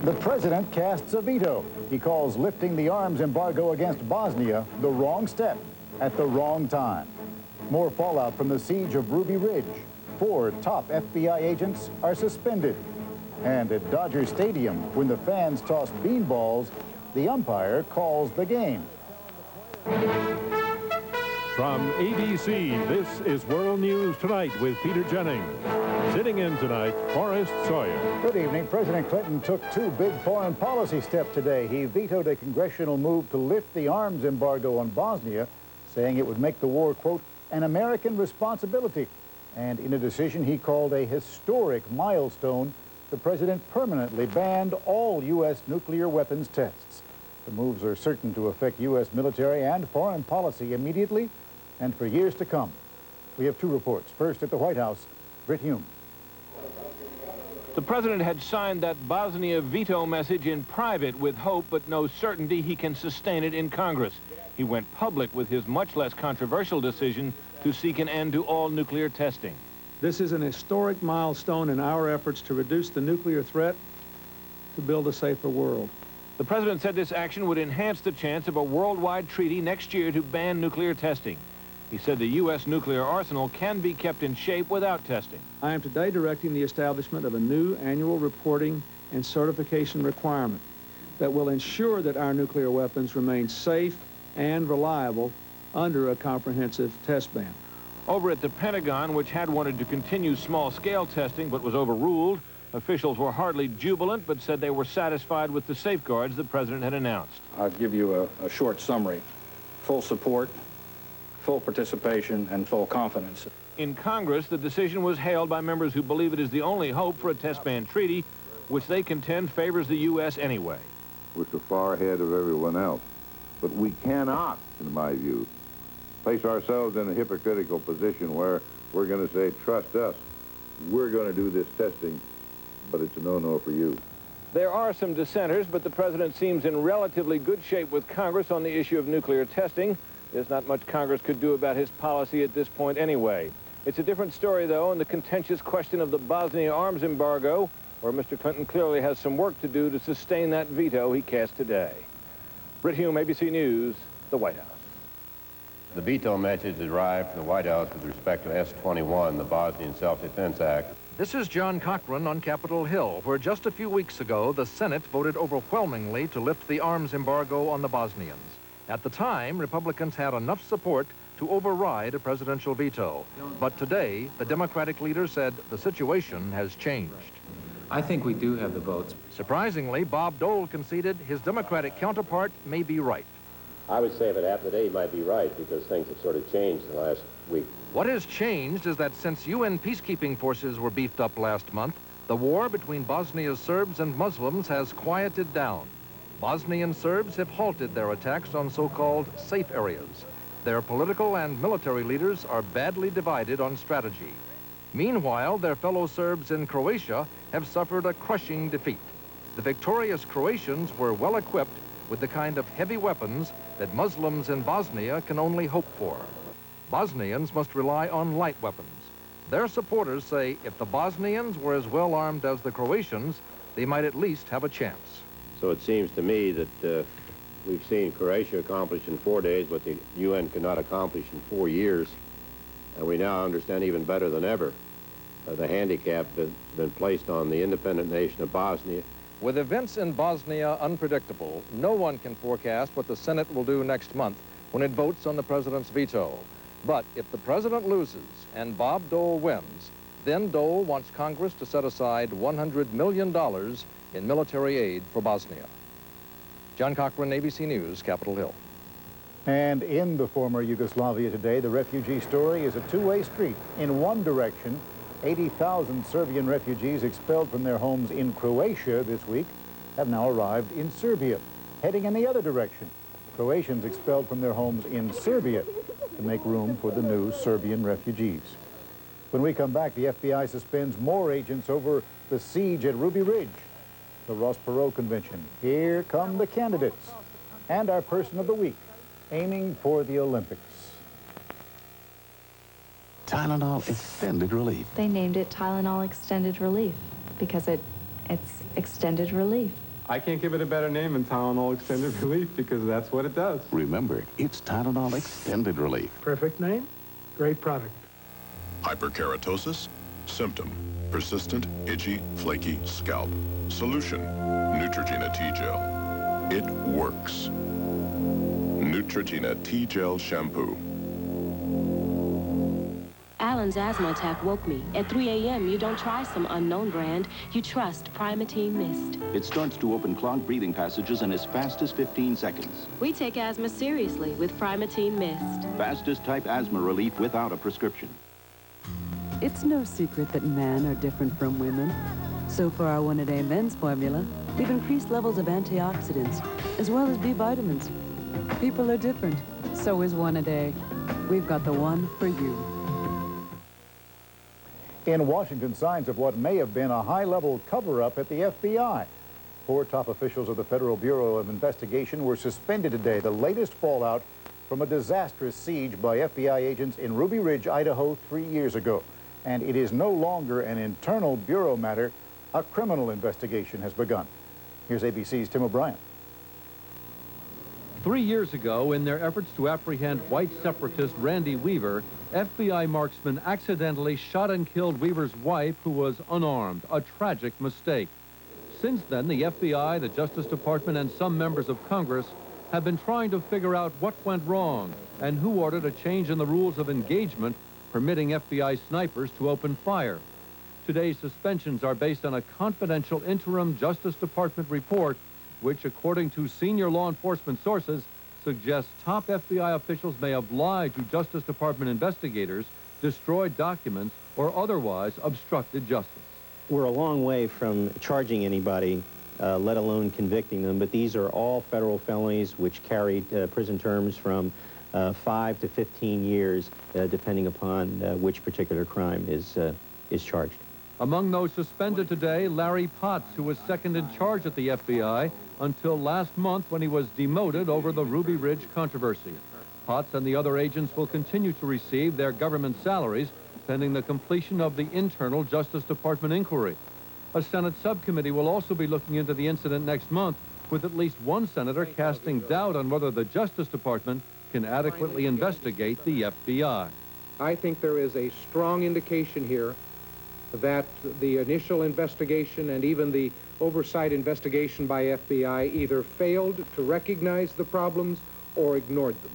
The president casts a veto. He calls lifting the arms embargo against Bosnia the wrong step at the wrong time. More fallout from the siege of Ruby Ridge. 4 top FBI agents are suspended. And at Dodger Stadium, when the fans toss beanballs, the umpire calls the game. From ABC, this is World News Tonight with Peter Jennings. Sitting in tonight, Forrest, Sawyer. Good evening. President Clinton took 2 big foreign policy steps today. He vetoed a congressional move to lift the arms embargo on Bosnia, saying it would make the war, quote, an American responsibility. And in a decision he called a historic milestone, the president permanently banned all U.S. nuclear weapons tests. The moves are certain to affect U.S. military and foreign policy immediately and for years to come. We have 2 reports. First at the White House, Britt Hume. The president had signed that Bosnia veto message in private with hope but no certainty he can sustain it in Congress. He went public with his much less controversial decision to seek an end to all nuclear testing. This is an historic milestone in our efforts to reduce the nuclear threat to build a safer world. The president said this action would enhance the chance of a worldwide treaty next year to ban nuclear testing. He said the U.S. nuclear arsenal can be kept in shape without testing. I am today directing the establishment of a new annual reporting and certification requirement that will ensure that our nuclear weapons remain safe and reliable under a comprehensive test ban. Over at the Pentagon, which had wanted to continue small-scale testing but was overruled, officials were hardly jubilant but said they were satisfied with the safeguards the president had announced. I'll give you a short summary. Full support, full participation, and full confidence. In Congress, the decision was hailed by members who believe it is the only hope for a test ban treaty, which they contend favors the U.S. anyway. We're so far ahead of everyone else. But we cannot, in my view, place ourselves in a hypocritical position where we're going to say, trust us, we're going to do this testing, but it's a no-no for you. There are some dissenters, but the president seems in relatively good shape with Congress on the issue of nuclear testing. There's not much Congress could do about his policy at this point anyway. It's a different story, though, in the contentious question of the Bosnia arms embargo, where Mr. Clinton clearly has some work to do to sustain that veto he cast today. Britt Hume, ABC News, the White House. The veto message arrived from the White House with respect to S-21, the Bosnian Self-Defense Act. This is John Cochran on Capitol Hill, where just a few weeks ago, the Senate voted overwhelmingly to lift the arms embargo on the Bosnians. At the time, Republicans had enough support to override a presidential veto. But today, the Democratic leader said the situation has changed. I think we do have the votes. Surprisingly, Bob Dole conceded his Democratic counterpart may be right. I would say if it happened today, he might be right, because things have sort of changed in the last week. What has changed is that since UN peacekeeping forces were beefed up last month, the war between Bosnia's Serbs and Muslims has quieted down. Bosnian Serbs have halted their attacks on so-called safe areas. Their political and military leaders are badly divided on strategy. Meanwhile, their fellow Serbs in Croatia have suffered a crushing defeat. The victorious Croatians were well equipped with the kind of heavy weapons that Muslims in Bosnia can only hope for. Bosnians must rely on light weapons. Their supporters say if the Bosnians were as well armed as the Croatians, they might at least have a chance. So it seems to me that we've seen Croatia accomplish in 4 days what the UN cannot accomplish in 4 years. And we now understand even better than ever the handicap that's been placed on the independent nation of Bosnia. With events in Bosnia unpredictable, no one can forecast what the Senate will do next month when it votes on the president's veto. But if the president loses and Bob Dole wins, then Dole wants Congress to set aside $100 million in military aid for Bosnia. John Cochran, ABC News, Capitol Hill. And in the former Yugoslavia today, the refugee story is a two-way street. In one direction, 80,000 Serbian refugees expelled from their homes in Croatia this week have now arrived in Serbia. Heading in the other direction, Croatians expelled from their homes in Serbia to make room for the new Serbian refugees. When we come back, the FBI suspends more agents over the siege at Ruby Ridge, the Ross Perot Convention. Here come the candidates and our person of the week, aiming for the Olympics. Tylenol Extended Relief. They named it Tylenol Extended Relief. because it's extended relief. I can't give it a better name than Tylenol Extended Relief because that's what it does. Remember, it's Tylenol Extended Relief. Perfect name, great product. Hyperkeratosis, symptom, persistent, itchy, flaky scalp. Solution, Neutrogena T-Gel. It works. Neutrogena T-Gel Shampoo. Alan's asthma attack woke me. At 3 a.m., you don't try some unknown brand. You trust Primatene Mist. It starts to open clogged breathing passages in as fast as 15 seconds. We take asthma seriously with Primatene Mist. Fastest type asthma relief without a prescription. It's no secret that men are different from women. So for our one-a-day men's formula, we've increased levels of antioxidants, as well as B vitamins. People are different. So is one-a-day. We've got the one for you. In Washington, signs of what may have been a high-level cover-up at the FBI. 4 top officials of the Federal Bureau of Investigation were suspended today, the latest fallout from a disastrous siege by FBI agents in Ruby Ridge, Idaho, 3 years ago. And it is no longer an internal Bureau matter. A criminal investigation has begun. Here's ABC's Tim O'Brien. 3 years ago, in their efforts to apprehend white separatist Randy Weaver, FBI marksmen accidentally shot and killed Weaver's wife, who was unarmed, a tragic mistake. Since then, the FBI, the Justice Department, and some members of Congress have been trying to figure out what went wrong and who ordered a change in the rules of engagement permitting FBI snipers to open fire. Today's suspensions are based on a confidential interim Justice Department report, which, according to senior law enforcement sources, suggests top FBI officials may have lied to Justice Department investigators, destroyed documents, or otherwise obstructed justice. We're a long way from charging anybody, let alone convicting them, but these are all federal felonies which carried prison terms from 5 to 15 years, depending upon which particular crime is charged. Among those suspended today, Larry Potts, who was second in charge at the FBI until last month when he was demoted over the Ruby Ridge controversy. Potts and the other agents will continue to receive their government salaries pending the completion of the internal Justice Department inquiry. A Senate subcommittee will also be looking into the incident next month, with at least one senator casting doubt on whether the Justice Department can adequately investigate the FBI. I think there is a strong indication here that the initial investigation and even the oversight investigation by FBI either failed to recognize the problems or ignored them.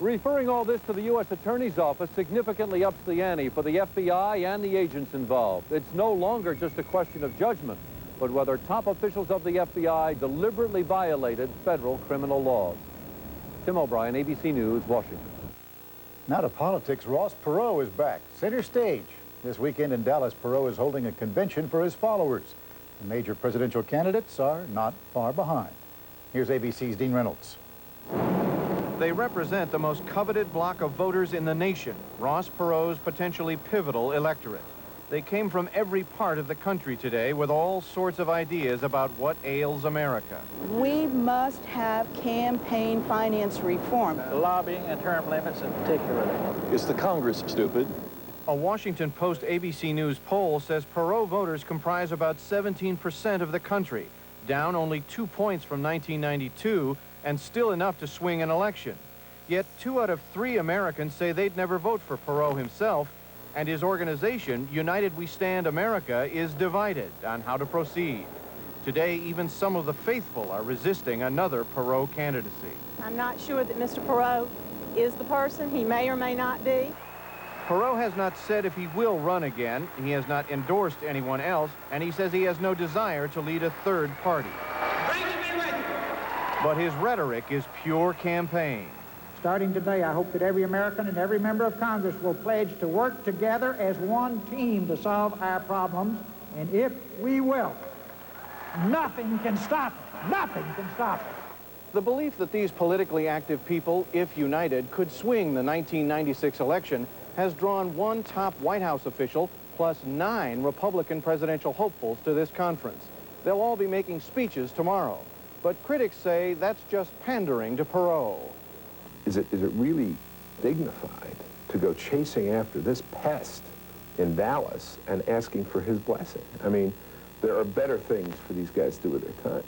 Referring all this to the U.S. Attorney's Office significantly ups the ante for the FBI and the agents involved. It's no longer just a question of judgment, but whether top officials of the FBI deliberately violated federal criminal laws. Tim O'Brien, ABC News, Washington. Now to politics. Ross Perot is back, center stage. This weekend in Dallas, Perot is holding a convention for his followers. The major presidential candidates are not far behind. Here's ABC's Dean Reynolds. They represent the most coveted block of voters in the nation, Ross Perot's potentially pivotal electorate. They came from every part of the country today with all sorts of ideas about what ails America. We must have campaign finance reform. Lobbying and term limits in particular. Is the Congress stupid? A Washington Post ABC News poll says Perot voters comprise about 17% of the country, down only 2 points from 1992, and still enough to swing an election. Yet 2 out of 3 Americans say they'd never vote for Perot himself, and his organization, United We Stand America, is divided on how to proceed. Today, even some of the faithful are resisting another Perot candidacy. I'm not sure that Mr. Perot is the person. He may or may not be. Perot has not said if he will run again. He has not endorsed anyone else, and he says he has no desire to lead a third party. But his rhetoric is pure campaign. Starting today, I hope that every American and every member of Congress will pledge to work together as one team to solve our problems, and if we will, nothing can stop it. Nothing can stop it. The belief that these politically active people, if united, could swing the 1996 election has drawn one top White House official plus 9 Republican presidential hopefuls to this conference. They'll all be making speeches tomorrow. But critics say that's just pandering to Perot. Is it really dignified to go chasing after this pest in Dallas and asking for his blessing? I mean, There are better things for these guys to do with their time.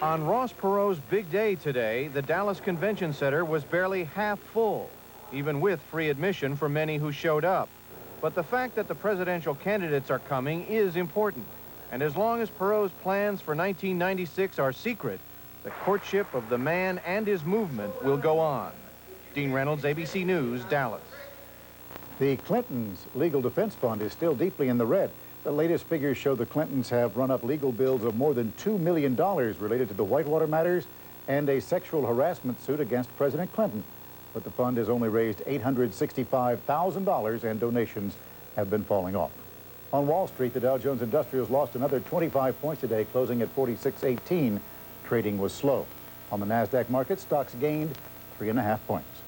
On Ross Perot's big day today, the Dallas Convention Center was barely half full, even with free admission for many who showed up. But the fact that the presidential candidates are coming is important. And as long as Perot's plans for 1996 are secret, the courtship of the man and his movement will go on. Dean Reynolds, ABC News, Dallas. The Clintons' legal defense fund is still deeply in the red. The latest figures show the Clintons have run up legal bills of more than $2 million related to the Whitewater matters and a sexual harassment suit against President Clinton. But the fund has only raised $865,000 and donations have been falling off. On Wall Street, the Dow Jones Industrials lost another 25 points today, closing at 46.18. Trading was slow. On the NASDAQ market, stocks gained 3.5 points.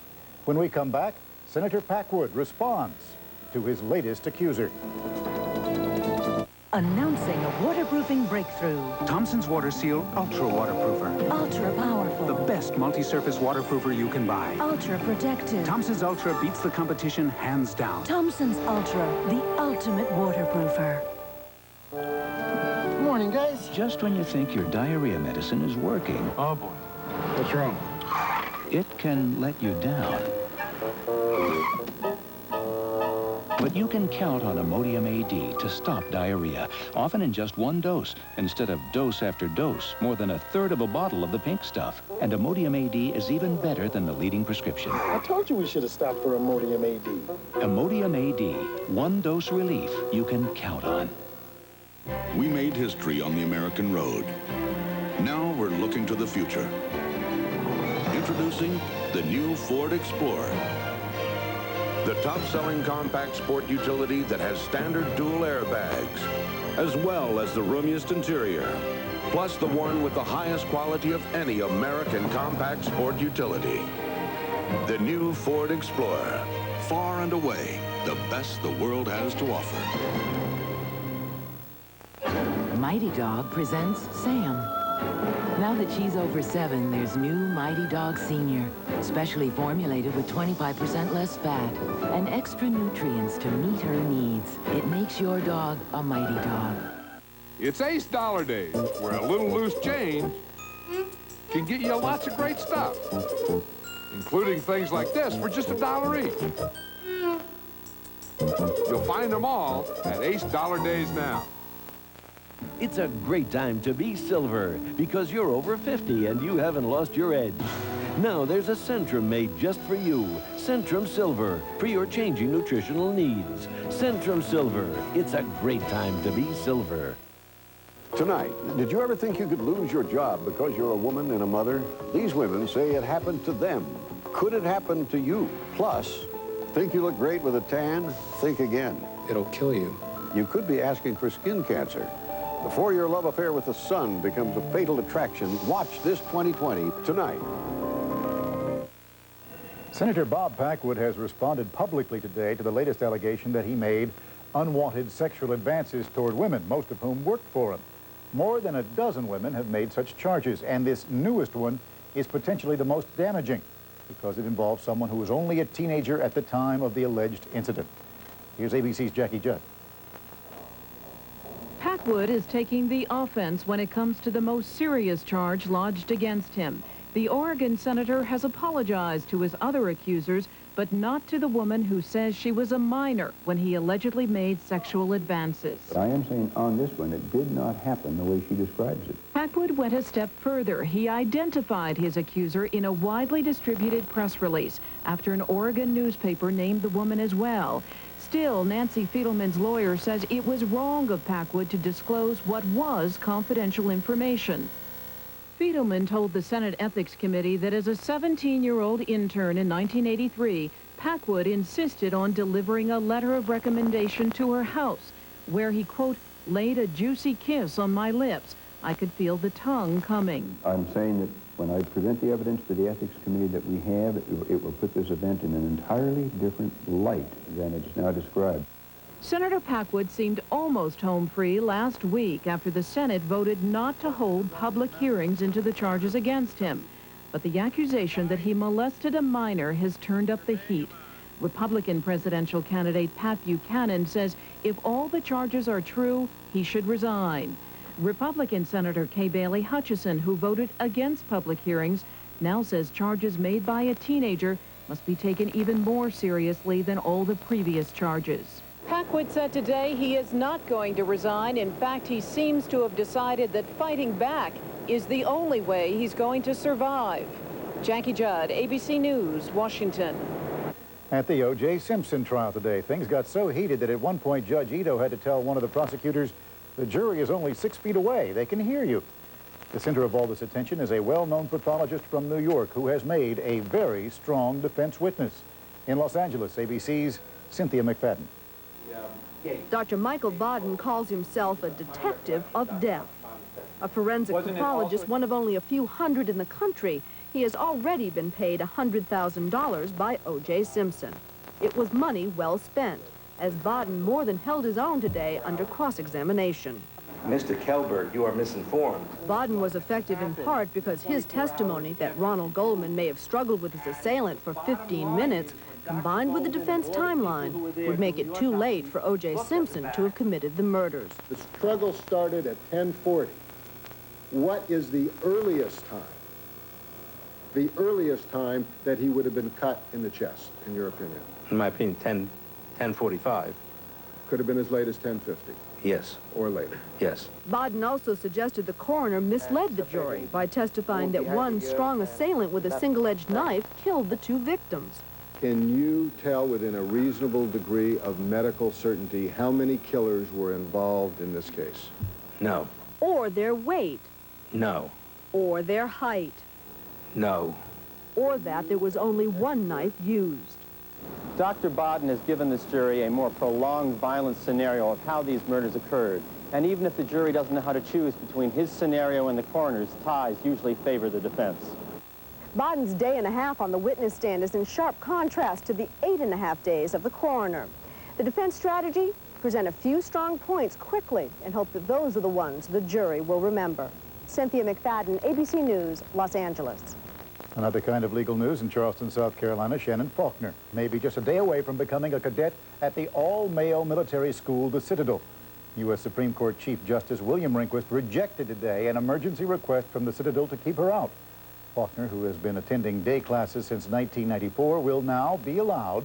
When we come back, Senator Packwood responds to his latest accuser. Announcing a waterproofing breakthrough. Thompson's Water Seal Ultra Waterproofer. Ultra powerful. The best multi-surface waterproofer you can buy. Ultra protective. Thompson's Ultra beats the competition hands down. Thompson's Ultra, the ultimate waterproofer. Good morning, guys. Just when you think your diarrhea medicine is working. Oh, boy. What's wrong? It can let you down. But you can count on Imodium AD to stop diarrhea, often in just one dose, instead of dose after dose, more than a third of a bottle of the pink stuff. And Imodium AD is even better than the leading prescription. I told you we should have stopped for Imodium AD. Imodium AD, one dose relief you can count on. We made history on the American road. Now we're looking to the future. Introducing the new Ford Explorer. The top-selling compact sport utility that has standard dual airbags, as well as the roomiest interior, plus the one with the highest quality of any American compact sport utility. The new Ford Explorer, far and away the best the world has to offer. Mighty Dog presents Sam. Now that she's over 7, there's new Mighty Dog Senior, specially formulated with 25% less fat and extra nutrients to meet her needs. It makes your dog a Mighty Dog. It's Ace Dollar Days, where a little loose change can get you lots of great stuff, including things like this for just $1 each. You'll find them all at Ace Dollar Days now. It's a great time to be silver because you're over 50 and you haven't lost your edge. Now there's a Centrum made just for you. Centrum Silver for your changing nutritional needs. Centrum Silver. It's a great time to be silver. Tonight, did you ever think you could lose your job because you're a woman and a mother? These women say it happened to them. Could it happen to you? Plus, think you look great with a tan? Think again. It'll kill you. You could be asking for skin cancer. Before your love affair with the sun becomes a fatal attraction, watch this 2020 tonight. Senator Bob Packwood has responded publicly today to the latest allegation that he made unwanted sexual advances toward women, most of whom worked for him. More than a dozen women have made such charges, and this newest one is potentially the most damaging because it involves someone who was only a teenager at the time of the alleged incident. Here's ABC's Jackie Judd. Packwood is taking the offense when it comes to the most serious charge lodged against him. The Oregon senator has apologized to his other accusers, but not to the woman who says she was a minor when he allegedly made sexual advances. But I am saying on this one, it did not happen the way she describes it. Packwood went a step further. He identified his accuser in a widely distributed press release after an Oregon newspaper named the woman as well. Still, Nancy Fiedelman's lawyer says it was wrong of Packwood to disclose what was confidential information. Fiedelman told the Senate Ethics Committee that as a 17-year-old intern in 1983, Packwood insisted on delivering a letter of recommendation to her house, where he, quote, laid a juicy kiss on my lips. I could feel the tongue coming. I'm saying that when I present the evidence to the Ethics Committee that we have, it will put this event in an entirely different light than it is now described. Senator Packwood seemed almost home free last week after the Senate voted not to hold public hearings into the charges against him. But the accusation that he molested a minor has turned up the heat. Republican presidential candidate Pat Buchanan says if all the charges are true, he should resign. Republican Senator Kay Bailey Hutchison, who voted against public hearings, now says charges made by a teenager must be taken even more seriously than all the previous charges. Packwood said today he is not going to resign. In fact, he seems to have decided that fighting back is the only way he's going to survive. Jackie Judd, ABC News, Washington. At the O.J. Simpson trial today, things got so heated that at one point Judge Ito had to tell one of the prosecutors, the jury is only 6 feet away. They can hear you. The center of all this attention is a well-known pathologist from New York who has made a very strong defense witness. In Los Angeles, ABC's Cynthia McFadden. Dr. Michael Baden calls himself a detective of death. A forensic pathologist, one of only a few hundred in the country, he has already been paid $100,000 by O.J. Simpson. It was money well spent, as Baden more than held his own today under cross-examination. Mr. Kelberg, you are misinformed. Baden was effective in part because his testimony that Ronald Goldman may have struggled with his assailant for 15 minutes, combined with the defense timeline, would make it too late for O.J. Simpson to have committed the murders. The struggle started at 10:40. What is the earliest time? The earliest time that he would have been cut in the chest, in your opinion? In my opinion, 10:45. Could have been as late as 10:50. Yes. Or later. Yes. Baden also suggested the coroner misled the jury by testifying that one strong assailant with a single-edged knife killed the two victims. Can you tell within a reasonable degree of medical certainty how many killers were involved in this case? No. Or their weight. No. Or their height. No. Or that there was only one knife used. Dr. Baden has given this jury a more prolonged, violent scenario of how these murders occurred. And even if the jury doesn't know how to choose between his scenario and the coroner's, ties usually favor the defense. Baden's day and a half on the witness stand is in sharp contrast to the 8.5 days of the coroner. The defense strategy? Present a few strong points quickly and hope that those are the ones the jury will remember. Cynthia McFadden, ABC News, Los Angeles. Another kind of legal news in Charleston, South Carolina. Shannon Faulkner may be just a day away from becoming a cadet at the all-male military school, the Citadel. U.S. Supreme Court Chief Justice William Rehnquist rejected today an emergency request from the Citadel to keep her out. Faulkner, who has been attending day classes since 1994, will now be allowed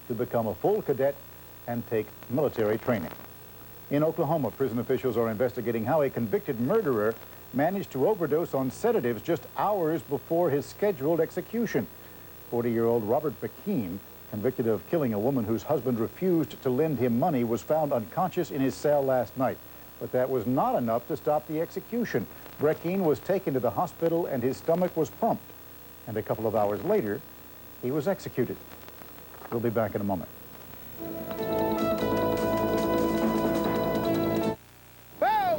to become a full cadet and take military training. In Oklahoma, prison officials are investigating how a convicted murderer managed to overdose on sedatives just hours before his scheduled execution. 40-year-old Robert Bakeen, convicted of killing a woman whose husband refused to lend him money, was found unconscious in his cell last night. But that was not enough to stop the execution. Bakeen was taken to the hospital and his stomach was pumped. And a couple of hours later, he was executed. We'll be back in a moment.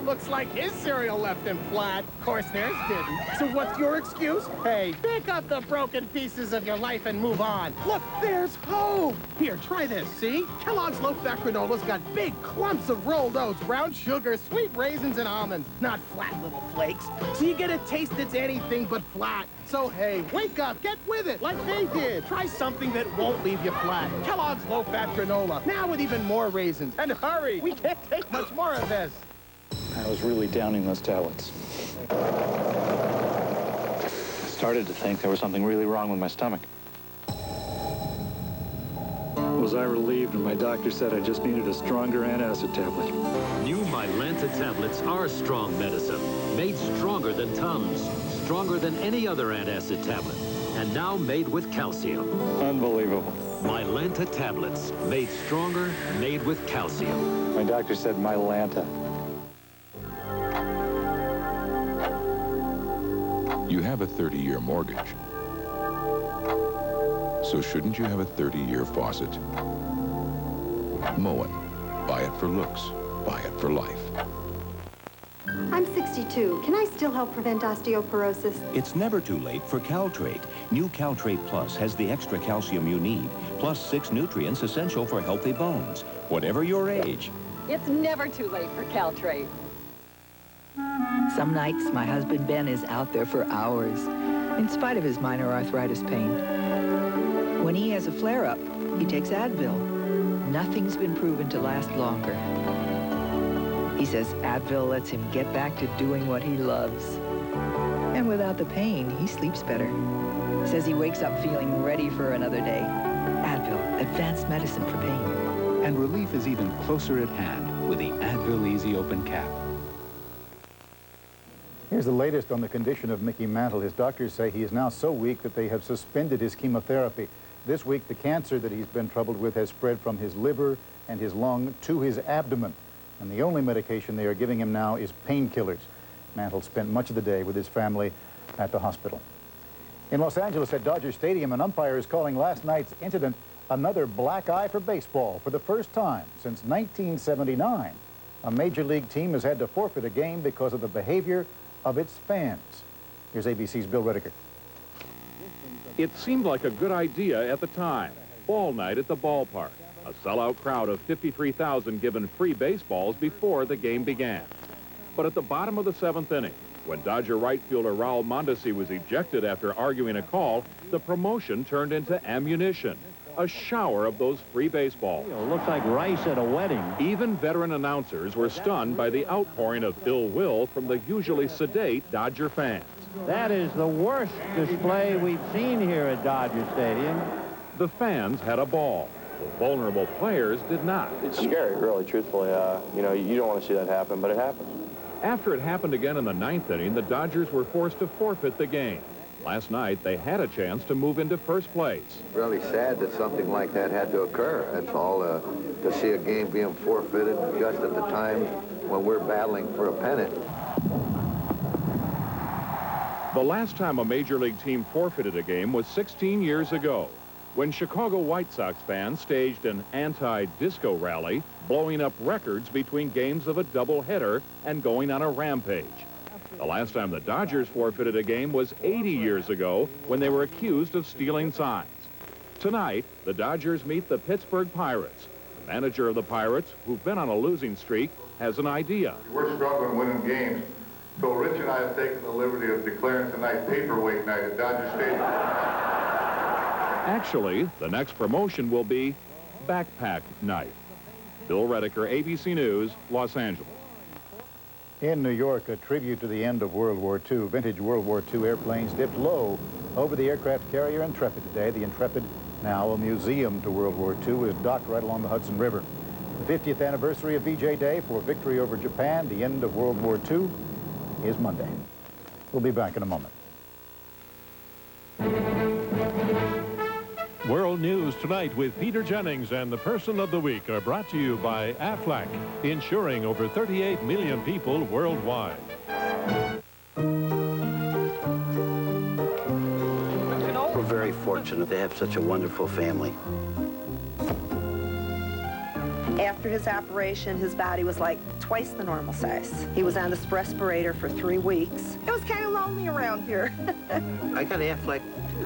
Looks like his cereal left him flat. Of course, theirs didn't. So what's your excuse? Hey, pick up the broken pieces of your life and move on. Look, there's hope. Here, try this, see? Kellogg's low-fat granola's got big clumps of rolled oats, brown sugar, sweet raisins, and almonds, not flat little flakes. So you get a taste that's anything but flat. So, hey, wake up, get with it, like they did. Try something that won't leave you flat. Kellogg's low-fat granola, now with even more raisins. And hurry, we can't take much more of this. I was really downing those tablets. I started to think there was something really wrong with my stomach. Was I relieved when my doctor said I just needed a stronger antacid tablet. New Mylanta tablets are strong medicine, made stronger than Tums, stronger than any other antacid tablet, and now made with calcium. Unbelievable. Mylanta tablets, made stronger, made with calcium. My doctor said Mylanta. You have a 30-year mortgage. So shouldn't you have a 30-year faucet? Moen. Buy it for looks. Buy it for life. I'm 62. Can I still help prevent osteoporosis? It's never too late for Caltrate. New Caltrate Plus has the extra calcium you need, plus 6 nutrients essential for healthy bones, whatever your age. It's never too late for Caltrate. Some nights, my husband Ben is out there for hours, in spite of his minor arthritis pain. When he has a flare-up, he takes Advil. Nothing's been proven to last longer. He says Advil lets him get back to doing what he loves. And without the pain, he sleeps better. Says he wakes up feeling ready for another day. Advil, advanced medicine for pain. And relief is even closer at hand with the Advil Easy Open Cap. Here's the latest on the condition of Mickey Mantle. His doctors say he is now so weak that they have suspended his chemotherapy. This week, the cancer that he's been troubled with has spread from his liver and his lung to his abdomen. And the only medication they are giving him now is painkillers. Mantle spent much of the day with his family at the hospital. In Los Angeles at Dodger Stadium, an umpire is calling last night's incident another black eye for baseball. For the first time since 1979, a major league team has had to forfeit a game because of the behavior of its fans. Here's ABC's Bill Redeker. It seemed like a good idea at the time. Ball night at the ballpark. A sellout crowd of 53,000 given free baseballs before the game began. But at the bottom of the 7th inning, when Dodger right fielder Raul Mondesi was ejected after arguing a call, the promotion turned into ammunition. A shower of those free baseballs. Looks like rice at a wedding. Even veteran announcers were stunned by the outpouring of ill will from the usually sedate Dodger fans. That is the worst display we've seen here at Dodger Stadium. The fans had a ball. The vulnerable players did not. It's scary, really, truthfully. You know, you don't want to see that happen, but it happens. After it happened again in the 9th inning, the Dodgers were forced to forfeit the game. Last night, they had a chance to move into first place. Really sad that something like that had to occur. That's all, to see a game being forfeited just at the time when we're battling for a pennant. The last time a major league team forfeited a game was 16 years ago, when Chicago White Sox fans staged an anti-disco rally, blowing up records between games of a doubleheader and going on a rampage. The last time the Dodgers forfeited a game was 80 years ago when they were accused of stealing signs. Tonight, the Dodgers meet the Pittsburgh Pirates. The manager of the Pirates, who've been on a losing streak, has an idea. We're struggling winning games, so Rich and I have taken the liberty of declaring tonight paperweight night at Dodger Stadium. Actually, the next promotion will be backpack night. Bill Redeker, ABC News, Los Angeles. In New York, a tribute to the end of World War II. Vintage World War II airplanes dipped low over the aircraft carrier Intrepid today. The Intrepid, now a museum to World War II, is docked right along the Hudson River. The 50th anniversary of VJ Day for victory over Japan, the end of World War II, is Monday. We'll be back in a moment. World News Tonight with Peter Jennings and the Person of the Week are brought to you by Aflac, insuring over 38 million people worldwide. We're very fortunate to have such a wonderful family. After his operation, his body was like twice the normal size. He was on this respirator for 3 weeks. It was kind of lonely around here. I got Aflac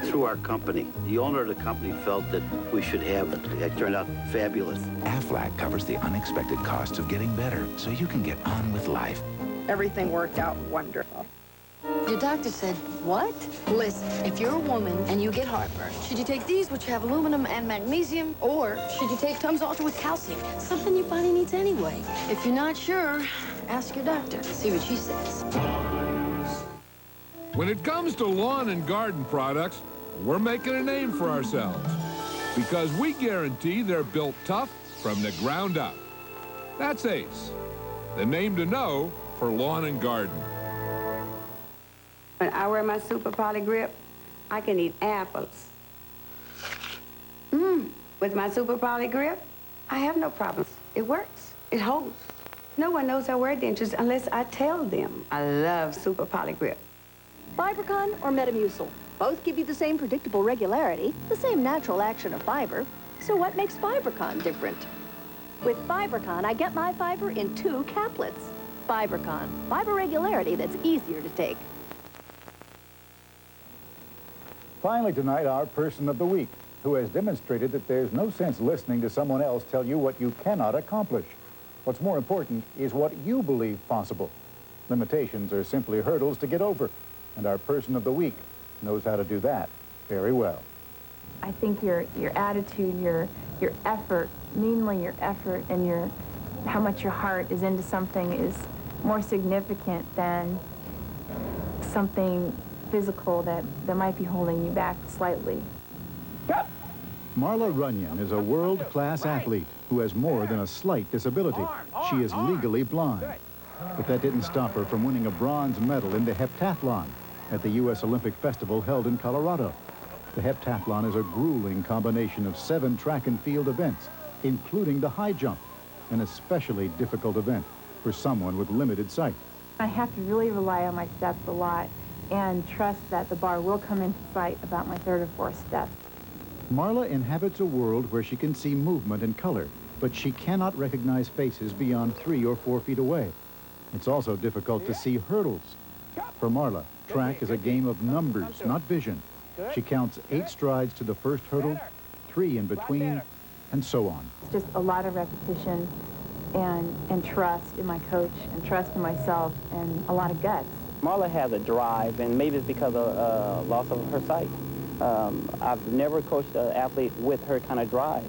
through our company. The owner of the company felt that we should have it. It turned out fabulous. Aflac covers the unexpected costs of getting better so you can get on with life. Everything worked out wonderful. Your doctor said, what? Listen, if you're a woman and you get heartburn, should you take these, which have aluminum and magnesium, or should you take Tums Ultra with calcium? Something your body needs anyway. If you're not sure, ask your doctor. See what she says. When it comes to lawn and garden products, we're making a name for ourselves because we guarantee they're built tough from the ground up. That's Ace, the name to know for lawn and garden. When I wear my Super Poly Grip, I can eat apples. With my Super Poly Grip, I have no problems. It works. It holds. No one knows I wear dentures unless I tell them. I love Super Poly Grip. Fibercon or Metamucil? Both give you the same predictable regularity, the same natural action of fiber. So what makes Fibercon different? With Fibercon, I get my fiber in 2 caplets. Fibercon, fiber regularity that's easier to take. Finally tonight, our Person of the Week, who has demonstrated that there's no sense listening to someone else tell you what you cannot accomplish. What's more important is what you believe possible. Limitations are simply hurdles to get over, and our Person of the Week knows how to do that very well. I think your attitude, your effort, mainly your effort and your how much your heart is into something is more significant than something physical that might be holding you back slightly. Marla Runyon is a world-class athlete who has more than a slight disability. She is legally blind. But that didn't stop her from winning a bronze medal in the heptathlon at the U.S. Olympic Festival held in Colorado. The heptathlon is a grueling combination of 7 track and field events, including the high jump, an especially difficult event for someone with limited sight. I have to really rely on my steps a lot and trust that the bar will come into sight about my 3rd or 4th step. Marla inhabits a world where she can see movement and color, but she cannot recognize faces beyond 3 or 4 feet away. It's also difficult to see hurdles. For Marla, track is a game of numbers, not vision. She counts 8 strides to the first hurdle, 3 in between, and so on. It's just a lot of repetition and trust in my coach and trust in myself and a lot of guts. Marla has a drive, and maybe it's because of loss of her sight. I've never coached an athlete with her kind of drive.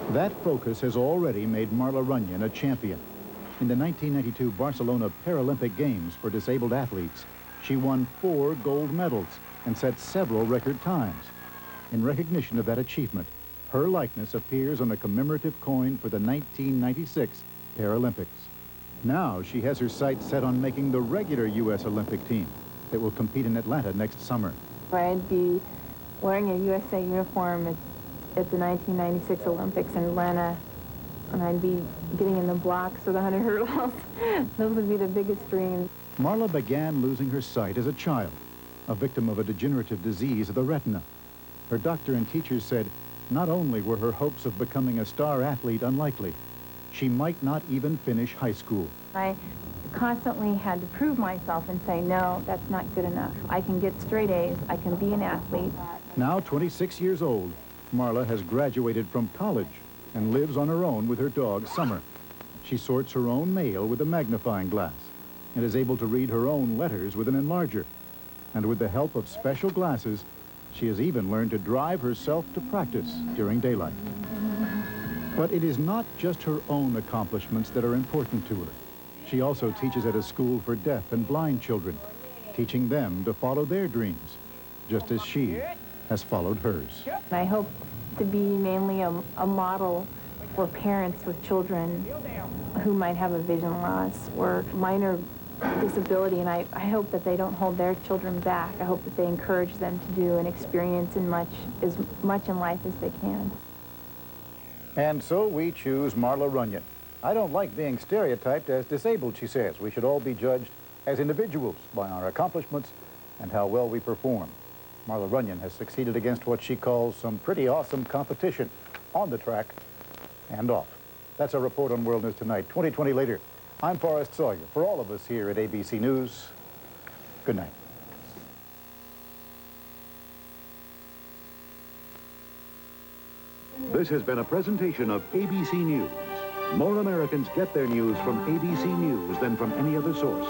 That focus has already made Marla Runyon a champion. In the 1992 Barcelona Paralympic Games for disabled athletes, she won 4 gold medals and set several record times. In recognition of that achievement, her likeness appears on a commemorative coin for the 1996 Paralympics. Now she has her sights set on making the regular U.S. Olympic team that will compete in Atlanta next summer. I'd be wearing a USA uniform at the 1996 Olympics in Atlanta, and I'd be getting in the blocks for the 100 hurdles. Those would be the biggest dreams. Marla began losing her sight as a child, a victim of a degenerative disease of the retina. Her doctor and teachers said not only were her hopes of becoming a star athlete unlikely, she might not even finish high school. I constantly had to prove myself and say, no, that's not good enough. I can get straight A's. I can be an athlete. Now 26 years old, Marla has graduated from college and lives on her own with her dog, Summer. She sorts her own mail with a magnifying glass and is able to read her own letters with an enlarger. And with the help of special glasses, she has even learned to drive herself to practice during daylight. But it is not just her own accomplishments that are important to her. She also teaches at a school for deaf and blind children, teaching them to follow their dreams, just as she has followed hers. I hope to be mainly a model for parents with children who might have a vision loss or minor disability, and I hope that they don't hold their children back. I hope that they encourage them to do and experience as much in life as they can. And so we choose Marla Runyon. I don't like being stereotyped as disabled, she says. We should all be judged as individuals by our accomplishments and how well we perform. Marla Runyon has succeeded against what she calls some pretty awesome competition on the track and off. That's our report on World News Tonight. 2020 later, I'm Forrest Sawyer. For all of us here at ABC News, good night. This has been a presentation of ABC News. More Americans get their news from ABC News than from any other source.